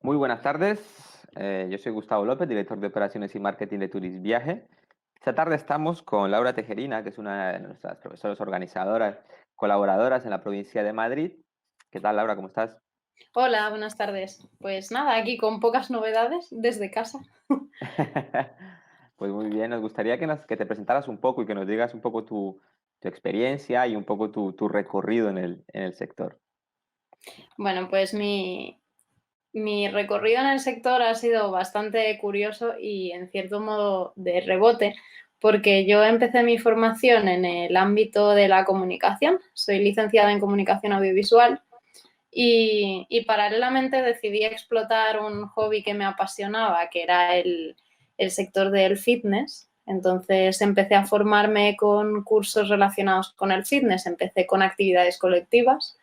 Muy buenas tardes. Yo soy Gustavo López, director de operaciones y marketing de Turis Viaje. Esta tarde estamos con Laura Tejerina, que es una de nuestras profesoras organizadoras, colaboradoras en la provincia de Madrid. ¿Qué tal, Laura? ¿Cómo estás? Hola, buenas tardes. Pues nada, aquí con pocas novedades desde casa. Pues muy bien, nos gustaría que te presentaras un poco y que nos digas un poco tu experiencia y un poco tu recorrido en el sector. Bueno, pues mi recorrido en el sector ha sido bastante curioso y en cierto modo de rebote, porque yo empecé mi formación en el ámbito de la comunicación. Soy licenciada en comunicación audiovisual y paralelamente decidí explotar un hobby que me apasionaba, que era el sector del fitness. Entonces empecé a formarme con cursos relacionados con el fitness, empecé con actividades colectivas,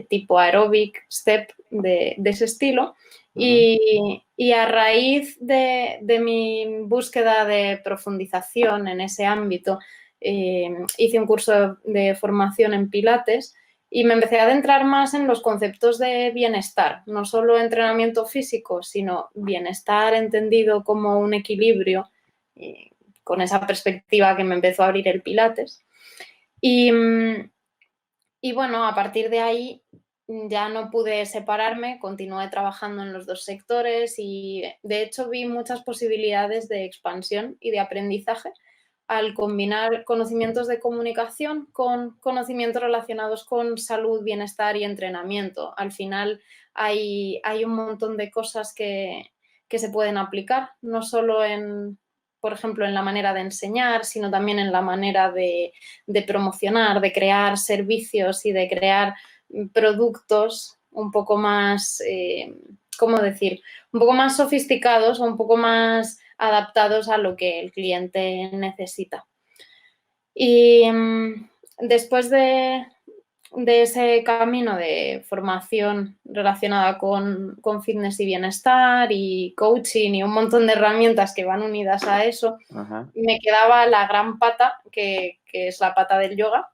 tipo aeróbic, step, de ese estilo. Ujú. Y a raíz de mi búsqueda de profundización en ese ámbito, hice un curso de formación en Pilates y me empecé a adentrar más en los conceptos de bienestar, no solo entrenamiento físico, sino bienestar entendido como un equilibrio, con esa perspectiva que me empezó a abrir el Pilates. Y, y bueno, a partir de ahí ya no pude separarme, continué trabajando en los dos sectores y de hecho vi muchas posibilidades de expansión y de aprendizaje al combinar conocimientos de comunicación con conocimientos relacionados con salud, bienestar y entrenamiento. Al final hay un montón de cosas que se pueden aplicar, no solo en, por ejemplo, en la manera de enseñar, sino también en la manera de promocionar, de crear servicios y de crear productos un poco más, ¿cómo decir? Un poco más sofisticados o un poco más adaptados a lo que el cliente necesita. Y después de ese camino de formación relacionada con fitness y bienestar y coaching y un montón de herramientas que van unidas a eso, Ajá. me quedaba la gran pata, que es la pata del yoga,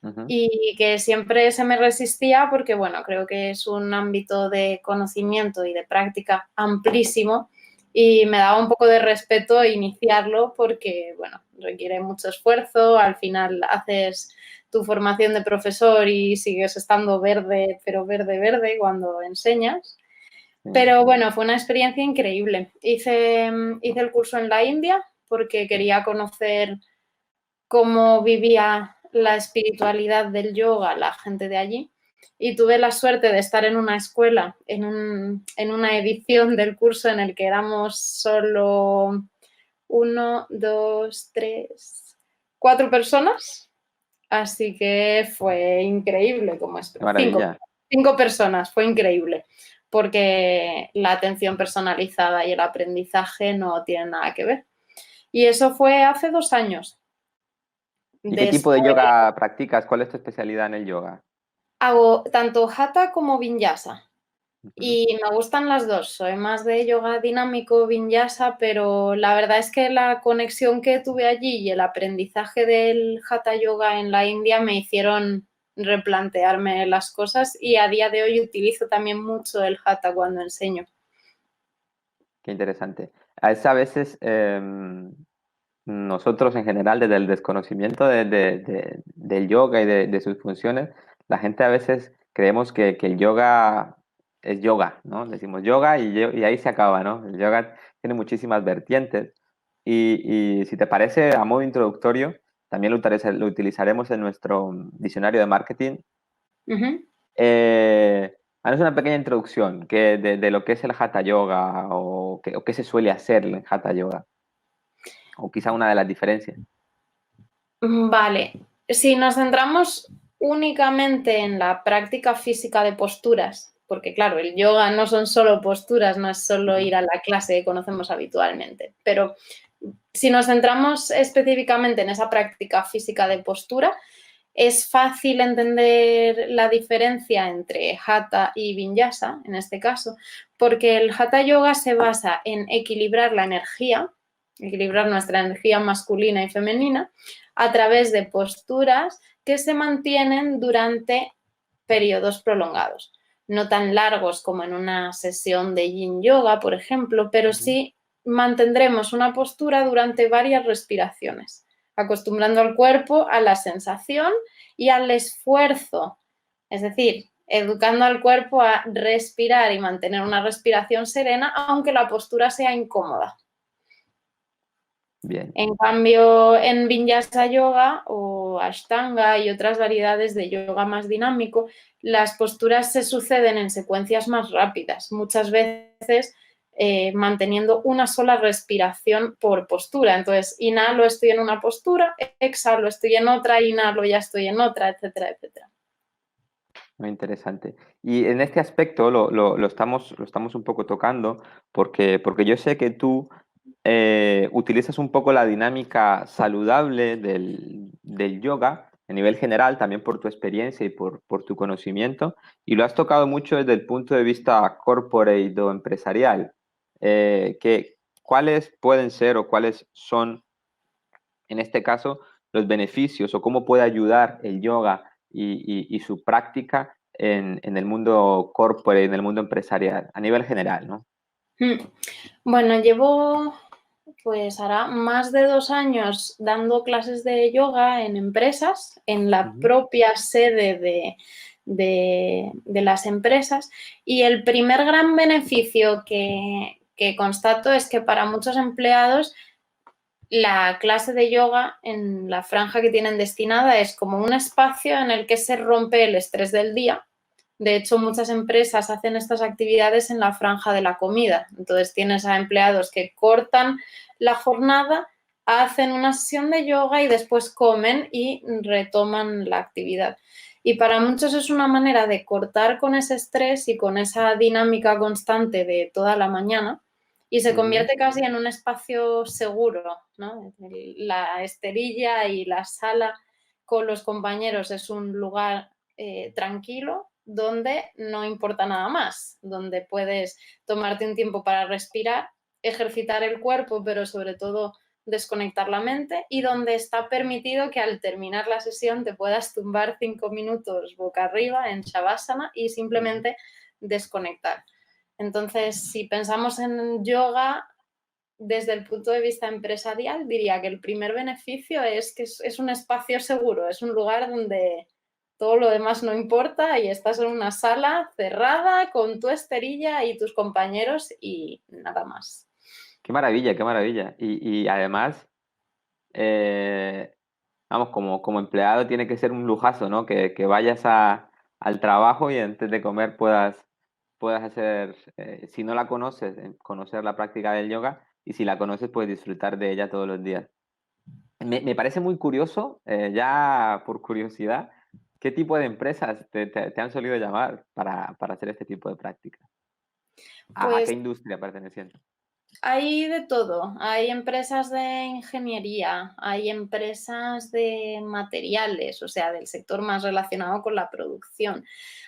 Ujú. y que siempre se me resistía porque, bueno, creo que es un ámbito de conocimiento y de práctica amplísimo y me daba un poco de respeto iniciarlo porque, bueno, requiere mucho esfuerzo, al final haces tu formación de profesor y sigues estando verde, pero verde, verde cuando enseñas. Sí. Pero bueno, fue una experiencia increíble. Hice el curso en la India porque quería conocer cómo vivía la espiritualidad del yoga la gente de allí. Y tuve la suerte de estar en una escuela, en una edición del curso en el que éramos solo uno, dos, tres, cuatro personas. Así que fue increíble como Qué cinco, maravilla. cinco personas, fue increíble, porque la atención personalizada y el aprendizaje no tienen nada que ver. Y eso fue hace 2 años. ¿Y qué tipo de Después yoga practicas? ¿Cuál es tu especialidad en el yoga? hago tanto hatha como vinyasa Ujú. y me gustan las dos. Soy más de yoga dinámico, vinyasa, pero la verdad es que la conexión que tuve allí y el aprendizaje del hatha yoga en la India me hicieron replantearme las cosas y a día de hoy utilizo también mucho el hatha cuando enseño. Qué interesante. A veces nosotros en general, desde el desconocimiento del yoga y de sus funciones, la gente a veces creemos que el yoga es yoga, ¿no? Decimos yoga y ahí se acaba, ¿no? El yoga tiene muchísimas vertientes y si te parece, a modo introductorio, también lo utilizaremos en nuestro diccionario de marketing. Ujú. Haznos una pequeña introducción de lo que es el Hatha Yoga o qué se suele hacer en Hatha Yoga, o quizá una de las diferencias. Vale, si nos centramos únicamente en la práctica física de posturas, porque claro, el yoga no son solo posturas, no es solo Ujú. ir a la clase que conocemos habitualmente, pero si nos centramos específicamente en esa práctica física de postura, es fácil entender la diferencia entre hatha y vinyasa, en este caso, porque el hatha yoga se basa en equilibrar la energía, equilibrar nuestra energía masculina y femenina, a través de posturas que se mantienen durante periodos prolongados. no tan largos como en una sesión de yin yoga, por ejemplo, pero sí mantendremos una postura durante varias respiraciones, acostumbrando al cuerpo a la sensación y al esfuerzo, es decir, educando al cuerpo a respirar y mantener una respiración serena, aunque la postura sea incómoda. Bien. En cambio, en Vinyasa Yoga o Ashtanga y otras variedades de yoga más dinámico, las posturas se suceden en secuencias más rápidas, muchas veces manteniendo una sola respiración por postura. Entonces, inhalo, estoy en una postura, exhalo, estoy en otra, inhalo, ya estoy en otra, etcétera, etcétera. Muy interesante. Y en este aspecto lo estamos un poco tocando porque yo sé que tú utilizas un poco la dinámica saludable del yoga a nivel general, también por tu experiencia y por tu conocimiento, y lo has tocado mucho desde el punto de vista corporate o empresarial. ¿Cuáles pueden ser o cuáles son, en este caso, los beneficios o cómo puede ayudar el yoga y su práctica en el mundo corporate, en el mundo empresarial, a nivel general, ¿no? Bueno, llevo pues hará más de 2 años dando clases de yoga en empresas, en la Ujú. propia sede de las empresas. Y el primer gran beneficio que constato es que para muchos empleados la clase de yoga en la franja que tienen destinada es como un espacio en el que se rompe el estrés del día. De hecho, muchas empresas hacen estas actividades en la franja de la comida. Entonces, tienes a empleados que cortan la jornada, hacen una sesión de yoga y después comen y retoman la actividad. Y para muchos es una manera de cortar con ese estrés y con esa dinámica constante de toda la mañana y se Ujú. convierte casi en un espacio seguro, ¿no? La esterilla y la sala con los compañeros es un lugar tranquilo donde no importa nada más, donde puedes tomarte un tiempo para respirar, ejercitar el cuerpo, pero sobre todo desconectar la mente y donde está permitido que al terminar la sesión te puedas tumbar 5 minutos boca arriba en Shavasana y Ujú. simplemente desconectar. Entonces, si pensamos en yoga desde el punto de vista empresarial, diría que el primer beneficio es que es un espacio seguro, es un lugar donde todo lo demás no importa y estás en una sala cerrada con tu esterilla y tus compañeros y nada más. Qué maravilla, qué maravilla. Y además, eh, vamos, como empleado tiene que ser un lujazo, ¿no? Que vayas al trabajo y antes de comer puedas hacer, si no la conoces, conocer la práctica del yoga y si la conoces, puedes disfrutar de ella todos los días. Me parece muy curioso, ya por curiosidad, ¿qué tipo de empresas te han solido llamar para hacer este tipo de práctica? ¿A qué Pues industria perteneciente? hay de todo. Hay empresas de ingeniería, hay empresas de materiales, o sea, del sector más relacionado con la producción.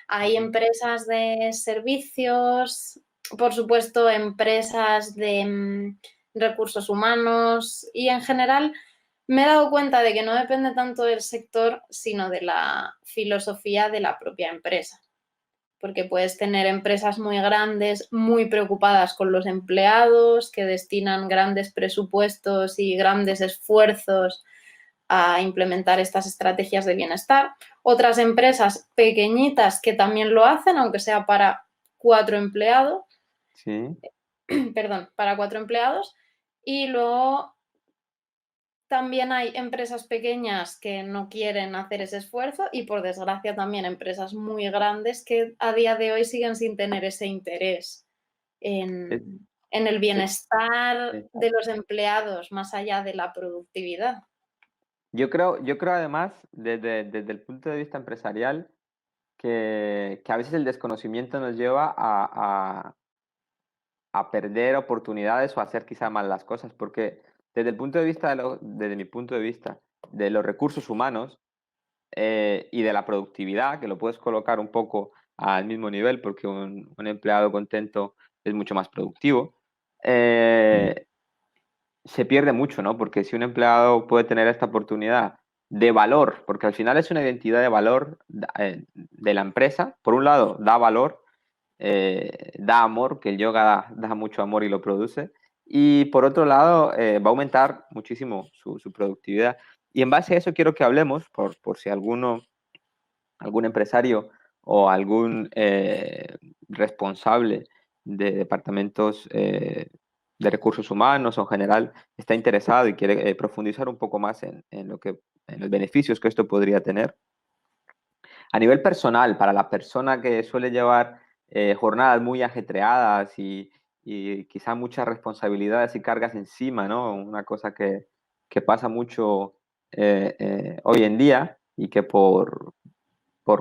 Hay Ujú. empresas de servicios, por supuesto, empresas de recursos humanos y en general me he dado cuenta de que no depende tanto del sector, sino de la filosofía de la propia empresa porque puedes tener empresas muy grandes, muy preocupadas con los empleados, que destinan grandes presupuestos y grandes esfuerzos a implementar estas estrategias de bienestar. Otras empresas pequeñitas que también lo hacen, aunque sea para 4 empleados, Sí. perdón, para 4 empleados. Y luego también hay empresas pequeñas que no quieren hacer ese esfuerzo y, por desgracia, también empresas muy grandes que a día de hoy siguen sin tener ese interés Es- en el es- bienestar de exacto. los empleados más allá de la productividad. Yo creo además, desde el punto de vista empresarial, que a veces el desconocimiento nos lleva a perder oportunidades o a hacer quizá mal las cosas, porque desde el punto de vista, desde mi punto de vista, de los recursos humanos y de la productividad, que lo puedes colocar un poco al mismo nivel, porque un empleado contento es mucho más productivo, eh, se pierde mucho, ¿no? Porque si un empleado puede tener esta oportunidad de valor, porque al final es una identidad de valor de la empresa, por un lado da valor da amor, que el yoga da mucho amor y lo produce. Y por otro lado, va a aumentar muchísimo su productividad. Y en base a eso quiero que hablemos, por si algún empresario o algún responsable de departamentos de recursos humanos o en general está interesado y quiere profundizar un poco más en los beneficios que esto podría tener. A nivel personal, para la persona que suele llevar jornadas muy ajetreadas y quizá muchas responsabilidades y cargas encima, ¿no? Una cosa que pasa mucho hoy en día y que por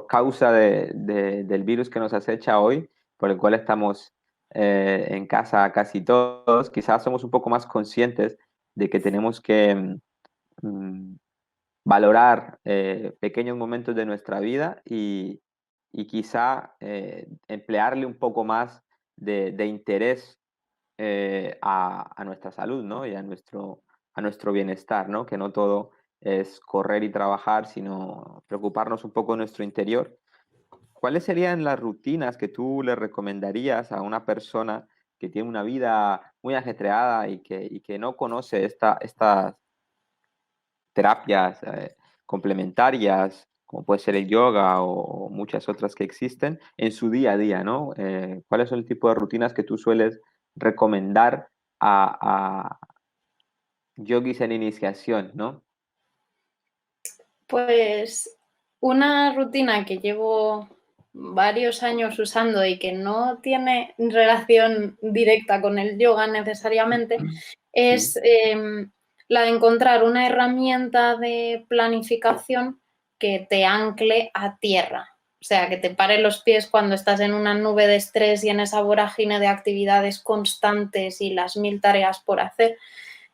causa del virus que nos acecha hoy, por el cual estamos en casa casi todos, quizás somos un poco más conscientes de que tenemos que mm, valorar pequeños momentos de nuestra vida y quizá emplearle un poco más de interés a nuestra salud, ¿no? Y a nuestro bienestar, ¿no? Que no todo es correr y trabajar, sino preocuparnos un poco de nuestro interior. ¿Cuáles serían las rutinas que tú le recomendarías a una persona que tiene una vida muy ajetreada y que no conoce estas terapias complementarias, como puede ser el yoga o muchas otras que existen, en su día a día, ¿no? ¿Cuáles son el tipo de rutinas que tú sueles recomendar a yogis en iniciación, ¿no? Pues una rutina que llevo varios años usando y que no tiene relación directa con el yoga necesariamente Sí. es la de encontrar una herramienta de planificación que te ancle a tierra. O sea, que te pare los pies cuando estás en una nube de estrés y en esa vorágine de actividades constantes y las mil tareas por hacer.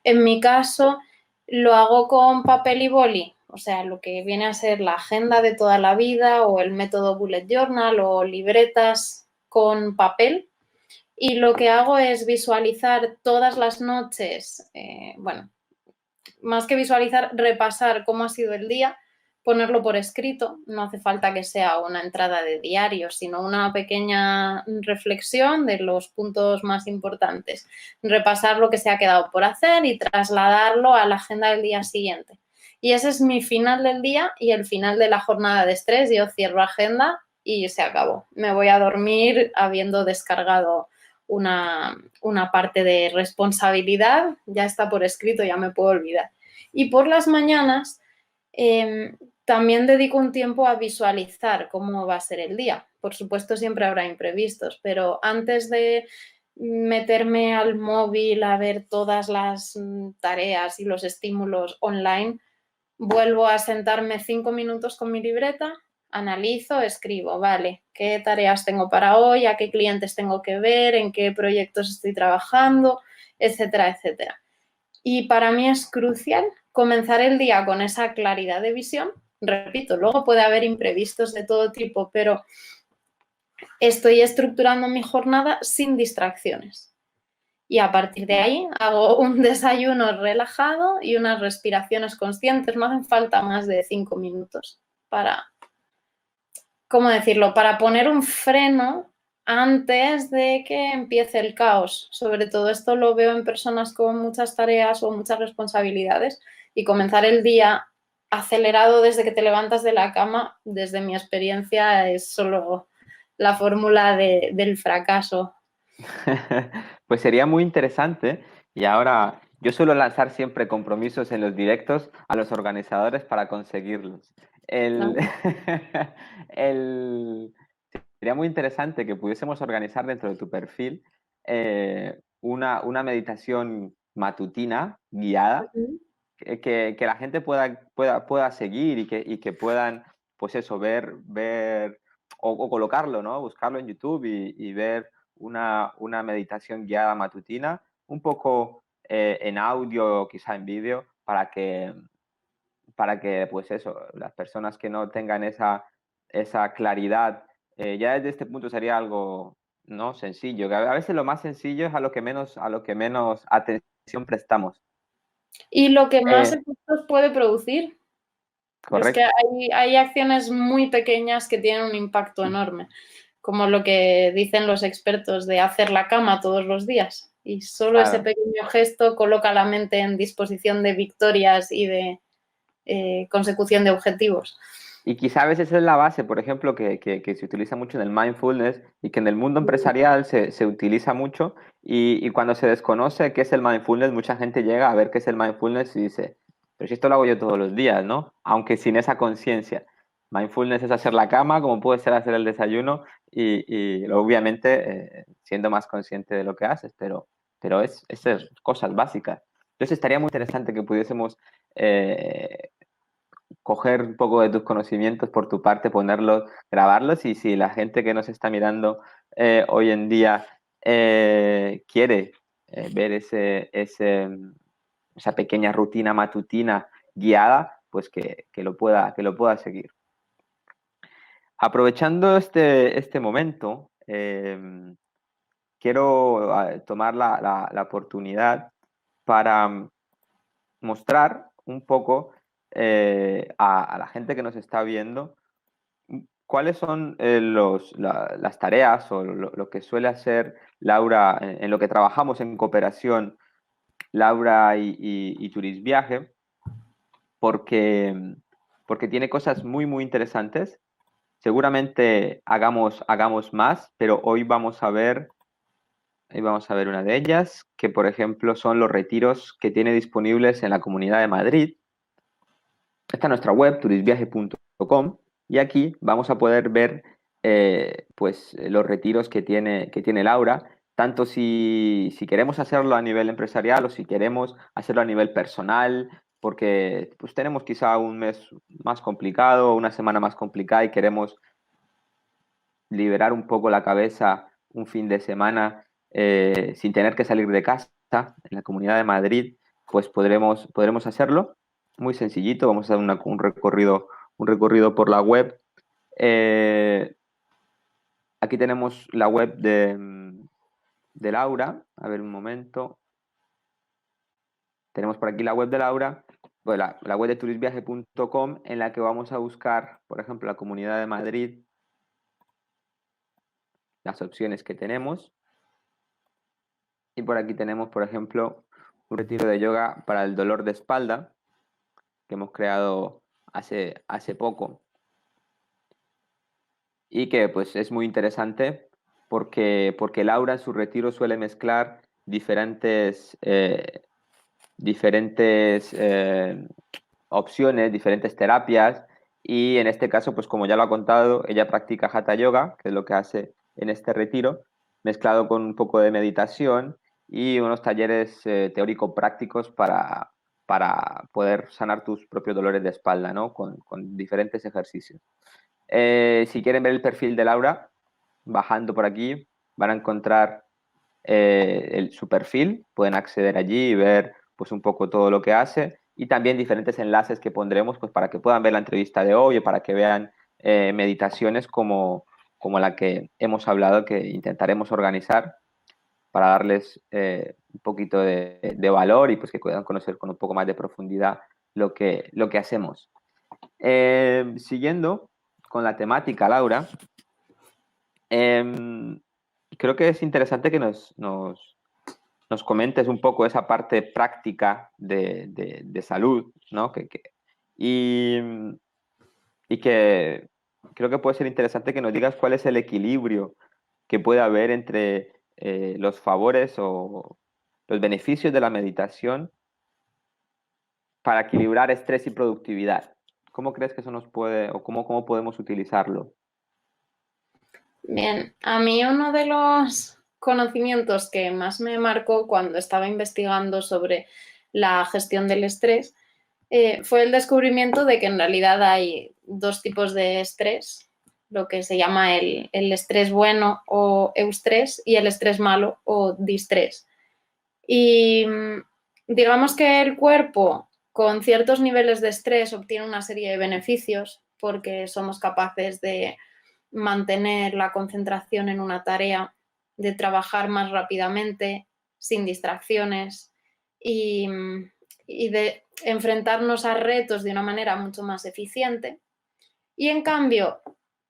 En mi caso, lo hago con papel y boli, o sea, lo que viene a ser la agenda de toda la vida o el método bullet journal o libretas con papel. Y lo que hago es visualizar todas las noches, bueno, más que visualizar, repasar cómo ha sido el día, ponerlo por escrito. No hace falta que sea una entrada de diario, sino una pequeña reflexión de los puntos más importantes. Repasar lo que se ha quedado por hacer y trasladarlo a la agenda del día siguiente. Y ese es mi final del día y el final de la jornada de estrés. Yo cierro agenda y se acabó. Me voy a dormir habiendo descargado una parte de responsabilidad, ya está por escrito, ya me puedo olvidar. Y por las mañanas también dedico un tiempo a visualizar cómo va a ser el día. Por supuesto, siempre habrá imprevistos, pero antes de meterme al móvil a ver todas las tareas y los estímulos online, vuelvo a sentarme 5 minutos con mi libreta, analizo, escribo, vale, qué tareas tengo para hoy, a qué clientes tengo que ver, en qué proyectos estoy trabajando, etcétera, etcétera. Y para mí es crucial comenzar el día con esa claridad de visión. Repito, luego puede haber imprevistos de todo tipo, pero estoy estructurando mi jornada sin distracciones. Y a partir de ahí hago un desayuno relajado y unas respiraciones conscientes. No hacen falta más de 5 minutos para, ¿cómo decirlo? Para poner un freno antes de que empiece el caos. Sobre todo esto lo veo en personas con muchas tareas o muchas responsabilidades y comenzar el día acelerado desde que te levantas de la cama, desde mi experiencia, es solo la fórmula del fracaso. Pues sería muy interesante y ahora yo suelo lanzar siempre compromisos en los directos a los organizadores para conseguirlos. El, ¿No? el- Sería muy interesante que pudiésemos organizar dentro de tu perfil una meditación matutina guiada que la gente pueda seguir y que puedan, pues eso, ver o colocarlo, ¿no? Buscarlo en YouTube y ver una meditación guiada matutina, un poco en audio o quizá en vídeo, para que, pues eso, las personas que no tengan esa claridad, ya desde este punto sería algo, ¿no? Sencillo, que a veces lo más sencillo es a lo que menos atención prestamos. Y lo que más Eh, efectos puede producir. Es que Correcto. hay acciones muy pequeñas que tienen un impacto enorme. como lo que dicen los expertos de hacer la cama todos los días. Y solo ese Claro. pequeño gesto coloca la mente en disposición de victorias y de consecución de objetivos. Y quizá a veces es la base, por ejemplo, que se utiliza mucho en el mindfulness y que en el mundo empresarial se utiliza mucho y cuando se desconoce qué es el mindfulness, mucha gente llega a ver qué es el mindfulness y dice, pero si esto lo hago yo todos los días, ¿no? Aunque sin esa conciencia. Mindfulness es hacer la cama, como puede ser hacer el desayuno y obviamente siendo más consciente de lo que haces, pero es cosas básicas. Entonces estaría muy interesante que pudiésemos coger un poco de tus conocimientos por tu parte, ponerlos, grabarlos y si la gente que nos está mirando hoy en día quiere ver esa pequeña rutina matutina guiada, pues que lo pueda seguir. Aprovechando este momento, quiero tomar la oportunidad para mostrar un poco a la gente que nos está viendo cuáles son las tareas o lo que suele hacer Laura en lo que trabajamos en cooperación, Laura y Turisviaje, porque, porque tiene cosas muy interesantes. Seguramente hagamos más, pero hoy vamos a ver una de ellas, que por ejemplo son los retiros que tiene disponibles en la Comunidad de Madrid. Esta es nuestra web, turisviaje.com, y aquí vamos a poder ver pues, los retiros que tiene Laura, tanto si queremos hacerlo a nivel empresarial o si queremos hacerlo a nivel personal, porque pues, tenemos quizá un mes más complicado, una semana más complicada y queremos liberar un poco la cabeza un fin de semana sin tener que salir de casa en la Comunidad de Madrid, pues podremos hacerlo. Muy sencillito, vamos a hacer un recorrido por la web. Aquí tenemos la web de Laura. A ver un momento. Tenemos por aquí la web de Laura, pues la web de turisviaje.com en la que vamos a buscar, por ejemplo, la Comunidad de Madrid, las opciones que tenemos. Y por aquí tenemos, por ejemplo, un retiro de yoga para el dolor de espalda que hemos creado hace poco y que pues es muy interesante porque Laura en su retiro suele mezclar diferentes opciones, diferentes terapias y en este caso, pues como ya lo ha contado, ella practica Hatha Yoga, que es lo que hace en este retiro, mezclado con un poco de meditación y unos talleres teórico-prácticos para poder sanar tus propios dolores de espalda, ¿no? Con diferentes ejercicios. Si quieren ver el perfil de Laura, bajando por aquí, van a encontrar su perfil, pueden acceder allí y ver pues un poco todo lo que hace y también diferentes enlaces que pondremos pues para que puedan ver la entrevista de hoy o para que vean meditaciones como la que hemos hablado que intentaremos organizar para darles un poquito de valor y pues que puedan conocer con un poco más de profundidad lo que hacemos. Siguiendo con la temática, Laura, creo que es interesante que nos comentes un poco esa parte práctica de salud, ¿no? Y, y que creo que puede ser interesante que nos digas cuál es el equilibrio que puede haber entre los favores o los beneficios de la meditación para equilibrar estrés y productividad. ¿Cómo crees que eso nos puede, o cómo podemos utilizarlo? Bien, a mí uno de los conocimientos que más me marcó cuando estaba investigando sobre la gestión del estrés fue el descubrimiento de que en realidad hay dos tipos de estrés, lo que se llama el estrés bueno o eustrés y el estrés malo o distrés. Y digamos que el cuerpo con ciertos niveles de estrés obtiene una serie de beneficios porque somos capaces de mantener la concentración en una tarea, de trabajar más rápidamente, sin distracciones y de enfrentarnos a retos de una manera mucho más eficiente. Y en cambio,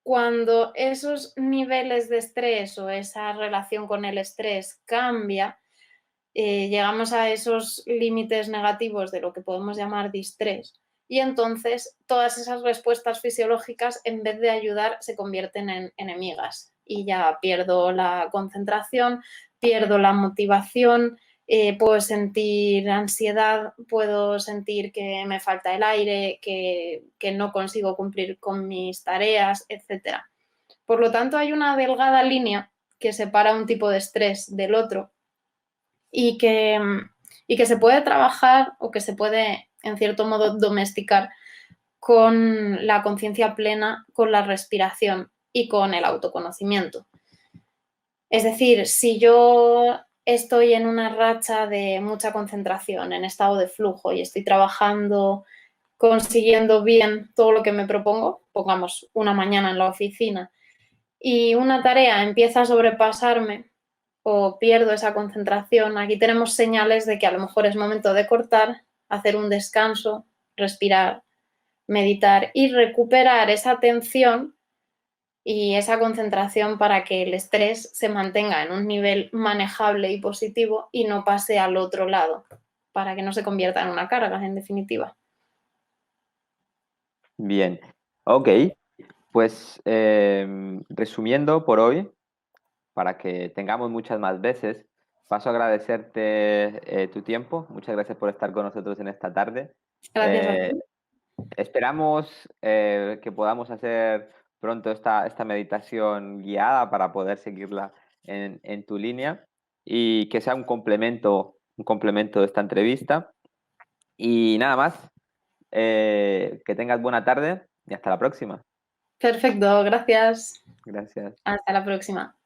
cuando esos niveles de estrés o esa relación con el estrés cambia, llegamos a esos límites negativos de lo que podemos llamar distrés. Y entonces todas esas respuestas fisiológicas, en vez de ayudar, se convierten en enemigas. Y ya pierdo la concentración, pierdo la motivación, puedo sentir ansiedad, puedo sentir que me falta el aire, que no consigo cumplir con mis tareas, etc. Por lo tanto, hay una delgada línea que separa un tipo de estrés del otro y que, y que se puede trabajar o que se puede, en cierto modo, domesticar con la conciencia plena, con la respiración y con el autoconocimiento. Es decir, si yo estoy en una racha de mucha concentración, en estado de flujo y estoy trabajando, consiguiendo bien todo lo que me propongo, pongamos una mañana en la oficina, y una tarea empieza a sobrepasarme o pierdo esa concentración, aquí tenemos señales de que a lo mejor es momento de cortar, hacer un descanso, respirar, meditar y recuperar esa atención y esa concentración para que el estrés se mantenga en un nivel manejable y positivo y no pase al otro lado, para que no se convierta en una carga, en definitiva. Bien, ok. Pues resumiendo por hoy, para que tengamos muchas más veces, paso a agradecerte tu tiempo. Muchas gracias por estar con nosotros en esta tarde. Gracias a Eh, ti. esperamos que podamos hacer pronto esta meditación guiada para poder seguirla en tu línea y que sea un complemento de esta entrevista. Y nada más, que tengas buena tarde y hasta la próxima. Perfecto, gracias. Gracias. Hasta la próxima.